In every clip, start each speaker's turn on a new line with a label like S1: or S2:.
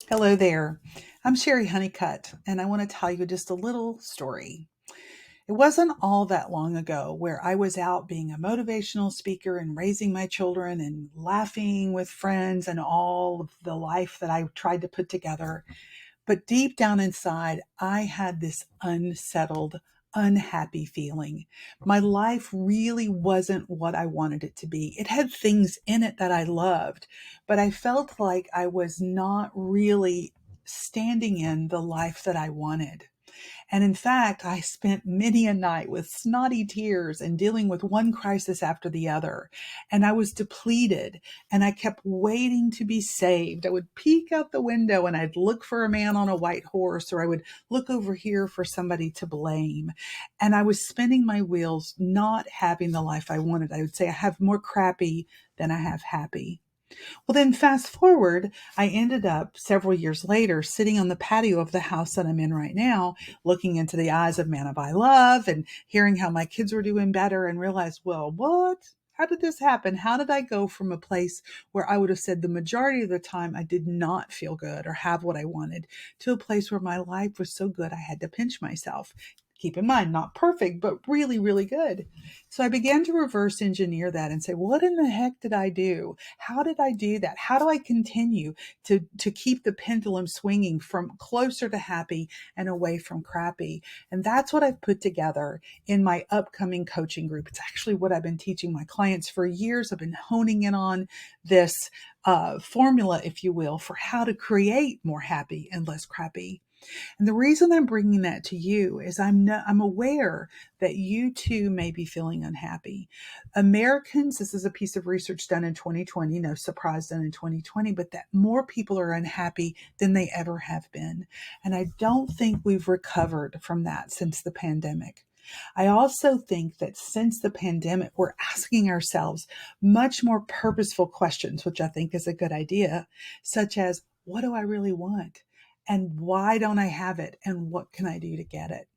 S1: Hello there. I'm Sherry Honeycutt, and I want to tell you just a little story. It wasn't all that long ago where I was out being a motivational speaker and raising my children and laughing with friends and all of the life that I tried to put together. But deep down inside, I had this unsettled, unhappy feeling. My life really wasn't what I wanted it to be. It had things in it that I loved, but I felt like I was not really standing in the life that I wanted. And in fact, I spent many a night with snotty tears and dealing with one crisis after the other. And I was depleted and I kept waiting to be saved. I would peek out the window and I'd look for a man on a white horse, or I would look over here for somebody to blame. And I was spinning my wheels, not having the life I wanted. I would say I have more crappy than I have happy. Well, then fast forward, I ended up several years later sitting on the patio of the house that I'm in right now, looking into the eyes of man of I love and hearing how my kids were doing better, and realized, well, what? How did this happen? How did I go from a place where I would have said the majority of the time I did not feel good or have what I wanted, to a place where my life was so good I had to pinch myself? Keep in mind, not perfect, but really, really good. So I began to reverse engineer that and say, what in the heck did I do? How did I do that? How do I continue to keep the pendulum swinging from closer to happy and away from crappy? And that's what I've put together in my upcoming coaching group. It's actually what I've been teaching my clients for years. I've been honing in on this formula, if you will, for how to create more happy and less crappy. And the reason I'm bringing that to you is I'm aware that you too may be feeling unhappy. Americans, this is a piece of research done in 2020, no surprise, done in 2020, but that more people are unhappy than they ever have been. And I don't think we've recovered from that since the pandemic. I also think that since the pandemic, we're asking ourselves much more purposeful questions, which I think is a good idea, such as, what do I really want? And why don't I have it? And what can I do to get it?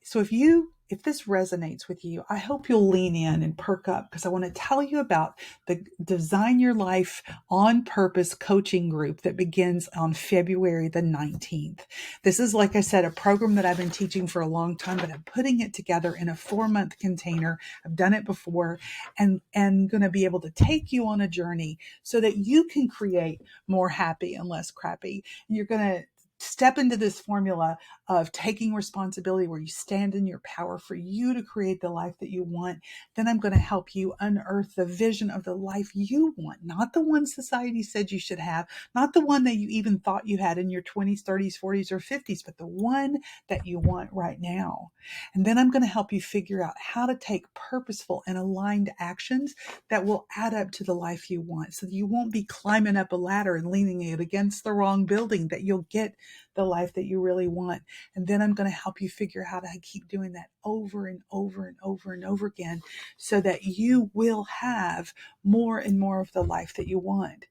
S1: So if this resonates with you, I hope you'll lean in and perk up, because I want to tell you about the Design Your Life on Purpose coaching group that begins on February the 19th. This is, like I said, a program that I've been teaching for a long time, but I'm putting it together in a 4-month container. I've done it before, and going to be able to take you on a journey so that you can create more happy and less crappy. You're going to step into this formula of taking responsibility, where you stand in your power for you to create the life that you want. Then I'm going to help you unearth the vision of the life you want, not the one society said you should have, not the one that you even thought you had in your 20s, 30s, 40s, or 50s, but the one that you want right now. And then I'm going to help you figure out how to take purposeful and aligned actions that will add up to the life you want, so that you won't be climbing up a ladder and leaning it against the wrong building, that you'll get the life that you really want. And then I'm going to help you figure out how to keep doing that over and over and over and over again, so that you will have more and more of the life that you want.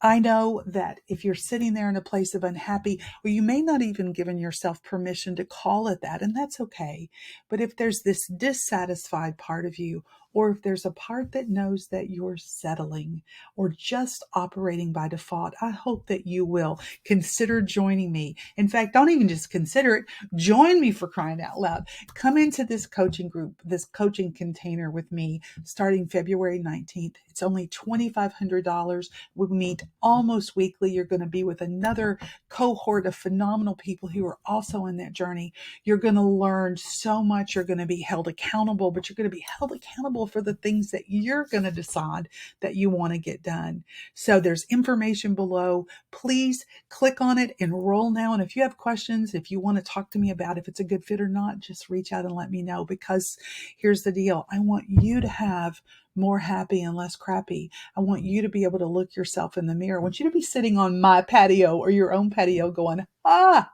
S1: I know that if you're sitting there in a place of unhappy, or you may not even given yourself permission to call it that, and that's okay. But if there's this dissatisfied part of you, or if there's a part that knows that you're settling or just operating by default, I hope that you will consider joining me. In fact, don't even just consider it, join me, for crying out loud. Come into this coaching group, this coaching container with me starting February 19th. It's only $2,500. We meet almost weekly. You're going to be with another cohort of phenomenal people who are also in that journey. You're going to learn so much. You're going to be held accountable, but you're going to be held accountable for the things that you're going to decide that you want to get done. So there's information below. Please click on it, enroll now. And if you have questions, if you want to talk to me about if it's a good fit or not, just reach out and let me know, because here's the deal. I want you to have more happy and less crappy. I want you to be able to look yourself in the mirror. I want you to be sitting on my patio or your own patio going, how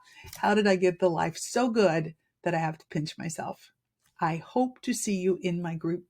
S1: did I get the life so good that I have to pinch myself? I hope to see you in my group